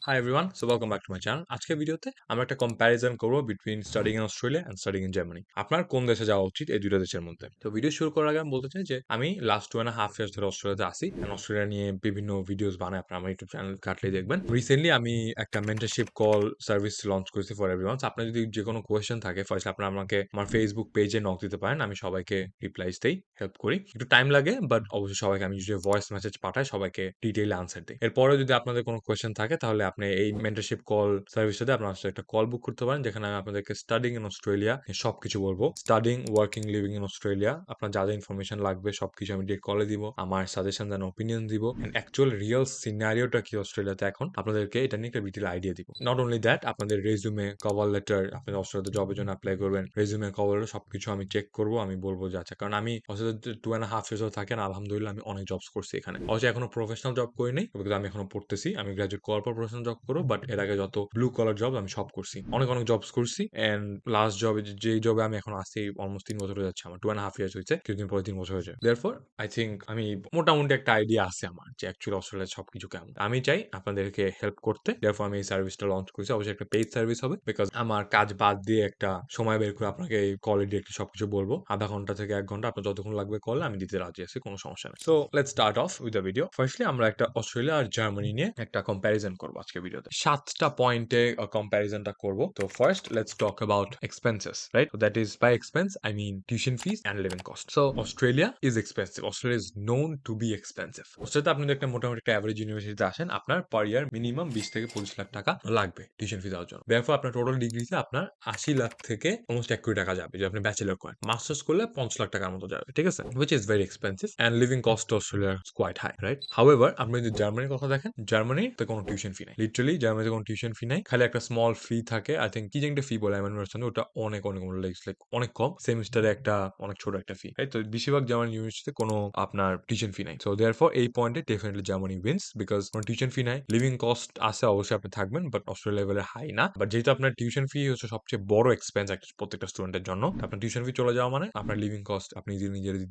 Hi everyone, so welcome back to my channel. আজকের ভিডিওতে আমরা একটা কম্প্যারিজন করব between studying in Australia and studying in Germany. আপনার কোন দেশে যাওয়া উচিত এই দুইটা দেশের মধ্যে? তো ভিডিও শুরু করার আগে আমি বলতে চাই যে আমি লাস্ট 2.5 ইয়ার্স ধরে অস্ট্রেলিয়াতে আছি এন্ড অস্ট্রেলিয়া নিয়ে বিভিন্ন ভিডিওস বানাই, আপনারা আমার ইউটিউব চ্যানেল ঘাটলেই দেখবেন। রিসেন্টলি আমি একটা মেন্টরশিপ কল সার্ভিস লঞ্চ করেছি ফর এভরিওয়ান। আপনার যদি যে কোনো কোয়েশ্চেন থাকে ফার্স্ট আপনারা আমাকে আমার ফেসবুক পেজে নক দিতে পারেন, আমি সবাইকে রিপ্লাইস দেই, হেল্প করি। একটু টাইম লাগে বাট অবশ্যই সবাইকে আমি ইউজুয়ালি ভয়েস মেসেজ পাঠাই, সবাইকে ডিটেইলে আনসার দিই। এরপরে যদি আপনাদের কোনো কোয়েশ্চেন থাকে তাহলে আপনি এই মেন্টরশিপ কল সার্ভিসটাতে আপনার সাথে একটা কল বুক করতে পারেন, যেখানে আমি আপনাদেরকে স্টাডিং ইন অস্ট্রেলিয়া সবকিছু বলবো। Studying, working, living in Australia আপনার যা যা ইনফরমেশন লাগবে সবকিছু আমি ডিরেক্ট কলে দিব, আমার সাজেশন দেন ওপিনিয়ন দিব এন্ড অ্যাকচুয়াল রিয়েল সিনারিওটা কি অস্ট্রেলিয়াতে এখন আপনাদেরকে এটা নিয়ে একটা ডিটেল আইডিয়া দিব। নট অনলি দ্যাট, আপনাদের রেজুমে, কভার লেটার, আপনি অস্ট্রেলিয়াতে জবের জন্য অ্যাপ্লাই করবেন, রেজুমে, কভার লেটার সবকিছু আমি চেক করবো। আমি বলবো যে আচ্ছা, কারণ আমি অস্ট্রেলিয়াতে 2.5 ইয়ার্স থাকেন, আলহামদুলিল্লাহ আমি অনেক জবস করছি এখানে। অবশ্যই এখনো প্রফেশনাল জব করি নাই বিকজ আমি এখনো পড়তেছি, আমি গ্রাজুয়েট করার পর প্রফেশনাল জব করবো, বাট এর আগে যত ব্লু কলার জব আমি সব করছি, অনেক অনেক জবস করছি। এন্ড লাস্ট জবে যেই জবে আমি এখন আসছি অলমোস্ট 3 বছর হয়ে যাচ্ছে, আমার 2.5 ইয়ার্স হয়েছে, কিছুদিন পরে 3 বছর হয়েছে। দেয়ারফর আই থিঙ্ক আমি মোটামুটি একটা আইডিয়া আছে আমার যে অ্যাকচুয়ালি অস্ট্রেলিয়ার সবকিছু কেমন। আমি চাই আপনাদেরকে হেল্প করতে, দেয়ারফর আমি এই সার্ভিসটা লঞ্চ করেছি। অবশ্যই একটা পেইড সার্ভিস হবে বিকজ আমার কাজ বাদ দিয়ে একটা সময় বের করে আপনাকে এই কলে ডিরেক্টলি সবকিছু বলবো। আধা ঘন্টা থেকে 1 ঘন্টা আপনার যতক্ষণ লাগবে কলে আমি দিতে রাজি আছি, কোনো সমস্যা নেই। So let's start of with the video. Firstly আমরা একটা অস্ট্রেলিয়া আর জার্মানি নিয়ে একটা কম্প্যারিজন করবো আজকের ভিডিওতে। 7টা পয়েন্টে কম্প্যারিজনটা করবো। তো first let's talk about expenses, right? That is by expense I mean tuition fees and living cost. So Australia is expensive, Australia is known to be expensive. অস্ট্রেলিয়াতে আপনি যদি একটা মোটামুটি একটা অ্যাভারেজ ইউনিভার্সিটিতে আসেন, আপনার পার ইয়ার মিনিমাম 20 থেকে 25 লাখ টাকা লাগবে টিউশন ফি দেওয়ার জন্য। দেয়ারফর আপনার টোটাল ডিগ্রিতে আপনার 80 লাখ থেকে অলমোস্ট 1 কোটি টাকা যাবে যদি আপনি ব্যাচেলর করেন। মাস্টার্স করলে 50 লাখ টাকার মতো যাবে, ঠিক আছে? Which is very expensive and living cost অস্ট্রেলিয়ার কোয়াইট হাই, রাইট? হাউএভার আপনি যদি জার্মানির কথা দেখেন, জার্মানিতে কোনো টিউশন ফি নাই। লিটারালি জার্মানিতে কোনো টিউশন ফি নাই, খালি একটা স্মল ফি থাকে। আই থিঙ্ক কি যেন একটা ফি বলে আমার ইউনিভার্সিটি, ওটা অনেক অনেক লাইক অনেক কম। সেমিস্টারে একটা অনেক ছোট একটা ফি, তাই তো বেশিরভাগ জার্মান ইউনিভার্সিটিতে কোনো আপনার টিউশন ফি নাই। সো দেয়ারফর এই পয়েন্টে ডেফিনেটলি জার্মানি উইন্স বিকজ কোনো টিউশন ফি নাই। লিভিং কস্ট আছে অবশ্যই, আপনি থাকবেন বাট অস্ট্রেলিয়া লেভেলের হাই না। বাট যেহেতু আপনার টিউশন ফি হচ্ছে সবচেয়ে বড় এক্সপেন্স প্রত্যেকটা স্টুডেন্টের জন্য, আপনার টিউশন ফি চলে যাওয়া মানে আপনার লিভিং কস্ট আপনি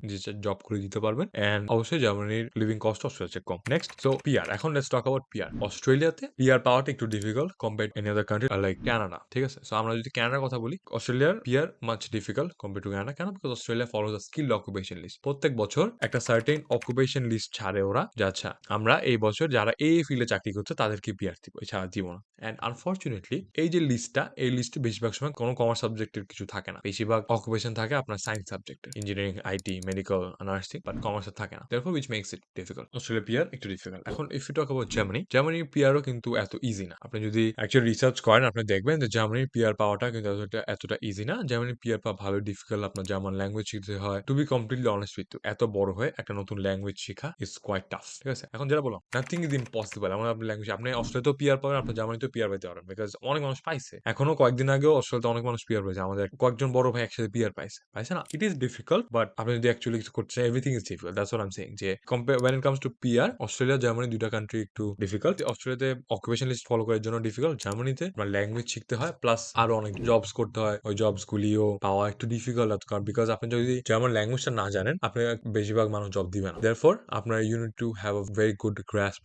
নিজের জব করে দিতে পারবেন। এন্ড অবশ্যই জার্মানির লিভিং কস্ট অস্ট্রেলিয়ার চেয়ে কম। Next, so PR. এখন লেটস টক অ্যাবাউট পিআর। অস্ট্রেলিয়াতে পিআর পাওয়াটা একটু difficult compare any other country like Canada, ঠিক আছে? সো আমরা যদি কানাডার কথা বলি, অস্ট্রেলিয়ার PR much difficult compare to Canada. কেন? Because Australia follows a skilled occupation list. প্রত্যেক বছর একটা সার্টেন অকুপেশন লিস্ট ছাড়ে ওরা, যে আচ্ছা আমরা এই বছর যারা এই ফিল্ডে চাকরি করছে তাদেরকে পিআর দিব, এছাড়া দিব না। অ্যান্ড আনফর্চুনেটলি এই যে লিস্টটা, এই লিস্টে বেশিরভাগ সময় কোনো কমার্স সাবজেক্টের কিছু থাকে না, বেশিরভাগ অকুপেশন থাকে আপনার সায়েন্স সাবজেক্টে, engineering, IT, medical, nursing, but কমার্সের থাকে না। Therefore which makes it difficult. Australia PR একটু ডিফিকাল্ট। এখন if you talk about Germany, জার্মানির পিআরও কিন্তু এত ইজি না। আপনি যদি অ্যাকচুয়ালি রিসার্চ করেন আপনি দেখবেন যে জার্মানির পিআর পাওয়াটা কিন্তু এতটা ইজি না। জার্মানির পিআর পাওয়া ভালো ডিফিকাল্ট, আপনার জার্মান ল্যাঙ্গুয়েজ শিখতে হয়। To be completely honest with you, এত বড় হয়ে একটা নতুন ল্যাঙ্গুয়েজ শেখা ইজ কোয়াইট টাফ, ঠিক আছে? এখন যেটা বললাম, নাথিং ইজ ইম্পসিবল। এমন আপনি ল্যাঙ্গুয়েজ, আপনি অস্ট্রেলিয়াতেও পিআর পাবেন, আপনি জার্মানিতেও পিআর পাইতে পারেন বিকজ অনেক মানুষ পাইছে। এখনো কয়েকদিন আগেও অস্ট্রেলিয়াতে অনেক মানুষ পিআর পাইছে, আমাদের কয়েকজন বড় ভাই একসাথে পিআর পাইছে, পাইছে না? ইট ইজ ডিফিকাল্ট বাট আপনি যদি অ্যাকচুয়ালি কিছু করতে চান, everything is difficult. That's what I am saying যে when it comes to PR, Australia Germany দুইটা কান্ট্রি একটু ডিফিকাল্ট। অস্ট্রেলিয়াতে অকুপেশন লিস্ট ফলো করার জন্য ডিফিকাল্ট, জার্মানিতে আপনার ল্যাঙ্গুয়েজ শিখতে হয় প্লাস আরো অনেক জবস করতে হয়, ওই জবস গুলিও পাওয়া একটু ডিফিকাল্ট। কারণ বিকজ আপনি যদি জার্মান ল্যাঙ্গুয়েজটা না জানেন, আপনি বেশিরভাগ মানুষ জব দিবে না। দেয়ারফর আপনার you need to have a very good grasp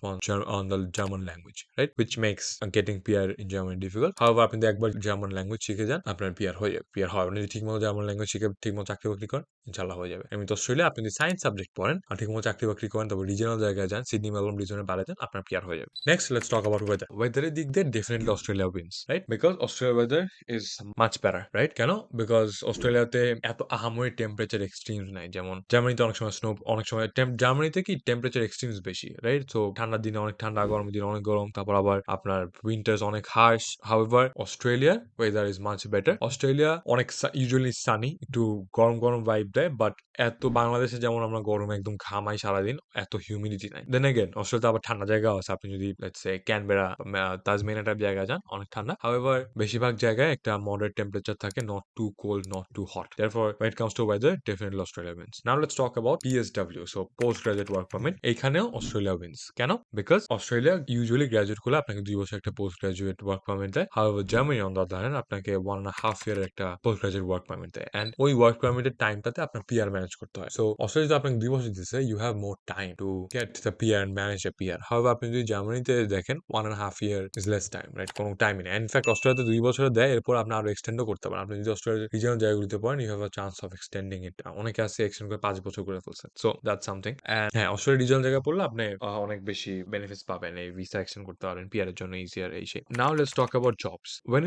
on the German language, right? Which makes getting PR in Germany difficult. However আপনি যদি একবার জার্মান ল্যাঙ্গুয়েজ শিখে যান, আপনার পিআর হয়ে যাবে। পিআর হয়, আপনি যদি ঠিকমতো জার্মান ল্যাঙ্গুয়েজ শিখে ঠিকমতো চাকরি বাকরি করেন, ইনশাল্লাহ হয়ে যাবে। আমি তো অস্ট্রেলিয়া, আপনি যদি সায়েন্স সাবজেক্ট পড়েন আর ঠিকমতো চাকরি বাকরি করেন, তবে রিজনাল জায়গায় যান, সিডনি, মেলবোর্ন রিজনের বাইরে যান, আপনার পিআর হয়ে যাবে। Next, let's talk about weather. ওয়েদারের দিক দিয়ে definitely Australia wins, right? Because Australia weather is much better, right? কেন? বিকজ অস্ট্রেলিয়াতে এত আহামরি টেম্পারেচার এক্সট্রিমস নাই, যেমন জার্মানিতে অনেক সময় স্নো, অনেক সময় জার্মানিতে কি টেম্পারেচার এক্সট্রিমস বেশি, রাইট? সো ঠান্ডার দিনে অনেক ঠান্ডা, গরমের দিনে অনেক গরম, তারপর আবার আপনার উইন্টার্স অনেক হার্শ। হাউএভার অস্ট্রেলিয়ার weather is much better. Australia অনেক ইউজুয়ালি সানি, একটু গরম গরম ভাইব দেয়, বাট এত বাংলাদেশে যেমন আমরা গরমে একদম ঘামাই সারাদিন, এত হিউমিডিটি নাই। দেন এগেন অস্ট্রেলিয়াতে আবার ঠান্ডা জায়গাও আছে, আপনি যদি let's say Canberra, Tasmania type জায়গায় যান, অনেক ঠান্ডা। হাউএভার বেশিরভাগ জায়গায় একটা মডারেট টেম্পারেচার থাকে, not too cold, not too hot. Therefore when it comes to weather, definitely Australia wins. Now let's talk about PSW, so post graduate work permit. এইখানেও Australia wins. কেন? বিকজ অস্ট্রেলিয়া ইউজুয়ালি গ্রাজুয়েট করলে আপনাকে 2 বছর একটা post graduate work permit দেয়। However Germany on the other hand আপনাকে 1.5 ইয়ার একটা post graduate work permit দেয়, এন্ড ওই ওয়ার্ক পারমিটের টাইমটাতে আপনার পিআর ম্যানেজ করতে হয়। সো অস্ট্রেলিয়া যদি আপনাকে 2 বছর দিচ্ছে, you have more time to get the PR and manage the PR. However আপনি যদি জার্মানিতে দেখেন, 1.5 year is less time, right? কোনো টাইমই নেই। ইনফ্যাক্ট অস্ট্রেলিয়াতে 2 বছরের দেয়, এরপর আপনি আরো এক্সটেন্ডও করতে পারেন। আপনি যদি অস্ট্রেলিয়ার রিজিওনাল জায়গাগুলোতে পড়েন, you have a chance of extending it. অনেকে আছে এক্সটেন্ড করে 5 বছর করে ফেলছে। So that's something. অ্যান্ড হ্যাঁ, অস্ট্রেলিয়ার রিজিওনাল জায়গায় পড়লে আপনি অনেক বেশি বেনিফিটস পাবেন। এই ভিসা এক্সটেন্ড করতে পারবেন, পিআর এর জন্য ইজিয়ার এই সেই। Now let's talk about jobs. when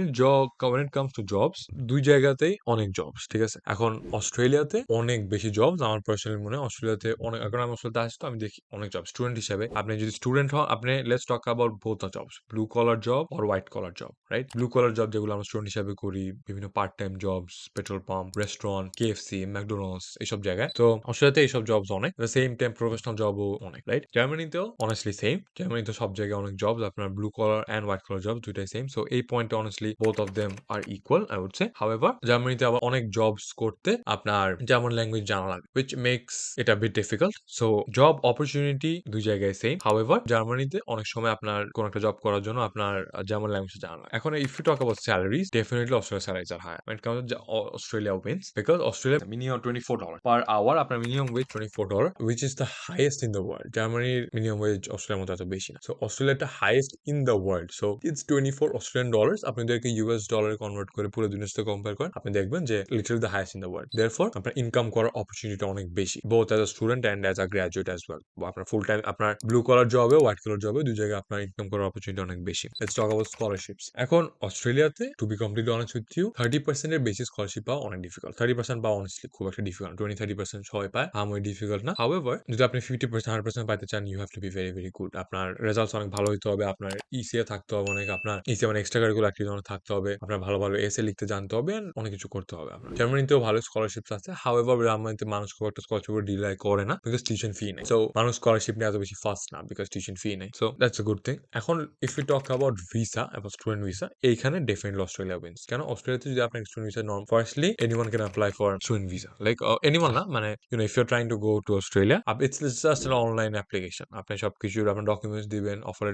it comes to jobs, 2 জায়গাতেই অনেক জবস, ঠিক আছে? এখন অস্ট্রেলিয়াতে অনেক বেশি জবস আমার পার্সোনালি মনে হয় অস্ট্রেলিয়াতে অনেক, এখন আমি অস্ট্রেলিয়াতে আসছি তো আমি দেখি অনেক জব। স্টুডেন্ট হিসেবে আপনি যদি স্টুডেন্ট হন, আপনি let's talk about both the jobs, blue collar job or white collar job, right? Blue collar job যেগুলো আমরা স্টুডেন্ট হিসেবে করি, বিভিন্ন part time jobs, petrol pump, restaurant, KFC, McDonald's, এইসব জায়গায়। তো অস্ট্রেলিয়াতে এইসব জবস অনেক, সেম টাইম প্রফেশনাল জবও অনেক, রাইট? জার্মানিতেও honestly same. জার্মানিতে সব জায়গায় অনেক জবস, আপনার blue collar and white collar job দুইটাই সেম। সো এই পয়েন্টে honestly both of them are equal, I would say. However জার্মানিতে আবার অনেক জবস করতে আপনার জার্মান ল্যাঙ্গুয়েজ জানা লাগে, which makes it a bit difficult. So job opportunity দুই জায়গায় সেম। হাউএভার জার্মানিতে অনেক সময় আপনার কোন একটা জব করার জন্য আপনার জার্মান ল্যাঙ্গুয়েজ জানা লাগে। এখন if you talk about salaries, definitely অস্ট্রেলিয়ার salaries are higher. When it comes to Australia wins because Australia minimum $24 per hour, আপনার minimum wage $24, which is the highest in the world. জার্মানির minimum wage অস্ট্রেলিয়ার মতো এত বেশি না। So অস্ট্রেলিয়াটা highest in the world. So it's $24 আপনি যদি ইউএস ডলারে কনভার্ট করে পুরো দুনিয়ার সাথে কম্পেয়ার করেন, আপনি দেখবেন যে literally the highest in the world. Therefore আপনার ইনকাম করার অপরচুনিটি অনেক বেশি, both as a student and as a graduate as well. আপনার ফুল টাইম আপনার ব্লু কলার জবে, হোয়াইট কলার জবে, দুই জায়গায় আপনার ইনকাম করার অপরচুনিটি অনেক বেশি। Let's talk about scholarships. এখন অস্ট্রেলিয়াতে to be completely honest with you, 30% এর বেশি স্কলারশিপ পাওয়া অনেক ডিফিকাল্ট। 30% পাওয়া অনেস্টলি খুব একটা ডিফিকাল্ট। 20-30% সবাই পায়, আমার ডিফিকাল্ট না। হাউএভার যদি আপনি 50% 100% পাইতে চান, you have to be very very good. আপনার রেজাল্টস অনেক ভালো হইতে হবে, আপনার ইসিএ থাকতে হবে অনেক, আপনার ইসিএ মানে এক্সট্রা কারিকুলার অ্যাক্টিভিটি অনেক থাকতে হবে, আপনার ভালো ভালো এসে লিখতে জানতে হবে, and অনেক কিছু করতে হবে আপনার। জার্মানিতেও ভালো স্কলারশিপস আছে। হাউএভার জার্মানিতে মানুষ খুব একটা স্কলারশিপ ডিলাই করে না, বিকজ টিউশন ফি নেই। সো মানুষ স্কলারশিপ নিয়ে এত বেশি ফার্স্ট না, বিকজ টিউশন ফি নেই। So that's a good thing. এখন if you talk about visa, about student visa, এইখানে ডেফিনেটলি অস্ট্রেলিয়া উইন্স। কেন? অস্ট্রেলিয়াতে যদি আপনার student visa norm, firstly anyone can apply for student visa, like anyone না, মানে if you are trying to go to Australia, it's just an online application. আপনি সবকিছু আপনার ডকুমেন্টস দিবেন, অফার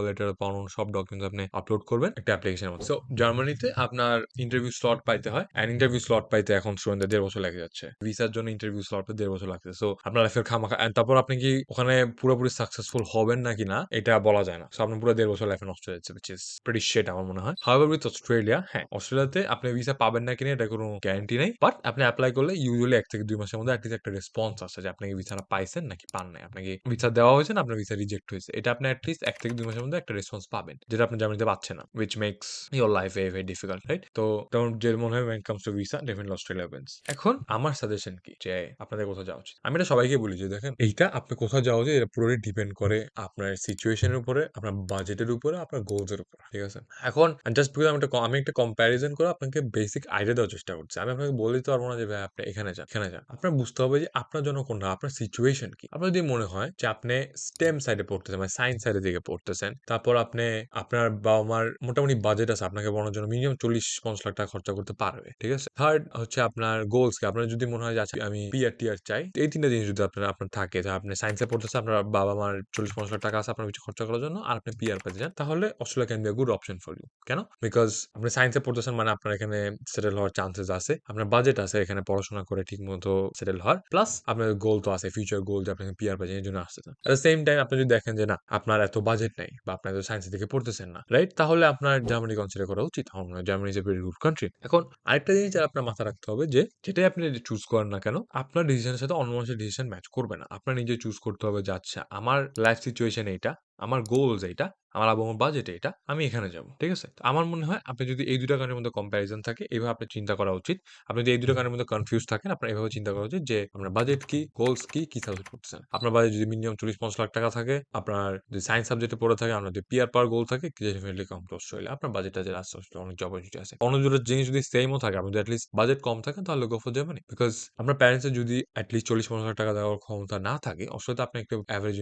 লেটার পাওয়ানো সব ডকুমেন্টস আপনি আপলোড করবেন একটা অ্যাপ্লিকেশনের মধ্যে। সো জার্মানিতে আপনার ইন্টারভিউ স্লট পাইতে হয়, অ্যান্ড ইন্টারভিউ স্লট পাইতে এখন স্টুডেন্টদের 1.5 বছর লেগে যাচ্ছে। ভিসার জন্য ইন্টারভিউ স্লট 1.5 বছর লাগছে। সো আপনার লাইফের খামাখা, and তারপর আপনি কি ওখানে পুরোপুরি সাকসেসফুল হবেন নাকি না এটা বলা যায় না। সো আপনার পুরো 1.5 বছর লাইফে নষ্ট হয়ে যাচ্ছে, which is pretty shit আমার মনে হয়। হাউএভার উইথ অস্ট্রেলিয়া, হ্যাঁ অস্ট্রেলিয়াতে আপনি ভিসা পাবেন না কিনা এটা কোনো গ্যারান্টি নেই, বাট আপনি অ্যাপ্লাই করলে ইউজুয়ালি 1 থেকে 2 মাসের মধ্যে অ্যাটলিস্ট একটা রেসপন্স আসে যে আপনাকে ভিসাটা পাইছেন নাকি পান নাই। আপনাকে ভিসা দেওয়া হয়েছে না আপনার ভিসা রিজেক্ট হয়েছে, এটা আপনি অ্যাটলিস্ট 1 থেকে 2 মাসের মধ্যে একটা রেসপন্স পাবেন, যেটা আপনি জার্মানিতে পাচ্ছেন না, which makes your life very very difficult, right? তো তেমন যে মনে হয় when it comes to visa, definitely Australia wins. এখন আমার সাজেশন কি যে আপনাদের কোথাও যাওয়া উচিত? আমি এটা সবাইকে বলি যে দেখেন, এইটা আপনি কোথাও যাওয়া উচিত এটা পুরোটাই ডিপেন্ড করে আপনার সিচুয়েশনের উপরে, আপনার বাজেটের উপরে, আপনার গোলস এর উপরে, ঠিক আছে? এখন জাস্ট বিকজ আমি একটা কম্প্যারিজন করে আপনাকে বেসিক আইডিয়া দেওয়ার চেষ্টা করছি। আমি আপনাকে বলে দিতে পারবো না যে ভাই আপনি এখানে যান, এখানে যান। আপনার বুঝতে হবে যে আপনার জন্য কোনটা, আপনার সিচুয়েশন কি। আপনার যদি মনে হয় যে আপনি স্টেম সাইডে পড়তেছেন, মানে সায়েন্স সাইডের দিকে পড়তেছেন, তারপর আপনি আপনার বাবা মার মোটামুটি বাজেট আছে আপনাকে পড়ানোর জন্য, মিনিমাম 40-50 লাখ টাকা খরচা করতে পারবে, ঠিক আছে? থার্ড হচ্ছে আপনার গোলস কি। আপনার যদি মনে হয় যে আচ্ছা আমি পিআর টিআর চাই, এই 3টা জিনিস যদি আপনার থাকে, যে আপনি সায়েন্সে পড়তেছেন, আপনার বাবা মার 40-50 লাখ টাকা আছে আপনার কিছু খরচা করার জন্য, আর আপনি পিআর পেতে চান, তাহলে Australia can be a good option for you. কেন? বিকজ আপনি সায়েন্সে পড়তেছেন মানে আপনার এখানে সেটেল হওয়ার চান্সেস আছে, আপনার বাজেট আছে এখানে পড়াশোনা করে ঠিক মতো সেটেল হওয়ার, প্লাস আপনার গোল তো আছে, ফিউচার গোল যে আপনি পিআর পেয়েছেন এই জন্য আসতেছেন। এট দ্য সেম টাইম আপনি যদি দেখেন যে না আপনার এত বাজেট নেই বা আপনার এত সায়েন্সের দিকে পড়তেছেন না, রাইট? তাহলে আপনার জার্মানি কনসিডার করা উচিত। Germany is a very good country. এখন আরেকটা জিনিস যারা আপনার মাথায় রাখতে হবে যে যেটাই আপনি চুজ করেন না কেন, আপনার ডিসিশনের সাথে অন্য মানুষের ডিসিশন ম্যাচ করবে না। আপনার নিজে চুজ করতে হবে যে আচ্ছা আমার লাইফ সিচুয়েশন এইটা, আমার গোলস এইটা, আমার আবহাওয়ার বাজেট এটা, আমি এখানে যাবো, ঠিক আছে? তো আমার মনে হয় আপনি যদি এই 2টা কারণের মধ্যে কম্প্যারিজন থাকে, এইভাবে আপনার চিন্তা করা উচিত। আপনি যদি এই 2টা কারণের মধ্যে কনফিউজ থাকেন, আপনার এভাবে চিন্তা করা উচিত যে আপনার বাজেট কি, গোলস কি, কি সাবজেক্ট করতেছেন। আপনার বাজেট যদি মিনিমাম 40-50 লাখ টাকা থাকে, আপনার যদি সায়েন্স সাবজেক্টে পড়ে থাকে, আপনার যদি পিআর পাওয়ার গোল থাকে, ডেফিনেটলি কম টু অস্ট্রেলিয়া। আপনার বাজেটটা যে আসছে অনেক জব অপরচুনিটি আছে। অন্য দুটো জিনিস যদি সেমও থাকে, আপনার যদি অ্যাটলিস্ট বাজেট কম থাকে, তাহলে গো ফর জার্মানি। বিকজ আপনার প্যারেন্টসের যদি অ্যাটলিস্ট 40-50 লাখ টাকা দেওয়ার ক্ষমতা না থাকে, অস্ট্রেলিয়াতে আপনি একটা অ্যাভারেজ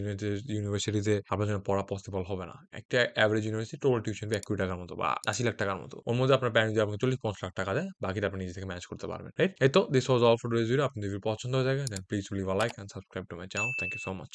ইউনিভার্সিটিতে আপনার জন্য পড়া পসিবল হবে না। একটা average university total tuition fee 1 কোটি টাকার মতো বা 80 লাখ টাকার মতো। ওর মধ্যে আপনার প্যারেন্টস যদি আপনাকে 40-50 লাখ টাকা দেয়, বাকিটা আপনি নিজে থেকে ম্যানেজ করতে পারবেন, রাইট? এই তো this was all for today's video. আপনি যদি পছন্দ হয়ে থাকে, then please leave a like and subscribe to my channel. Thank you so much.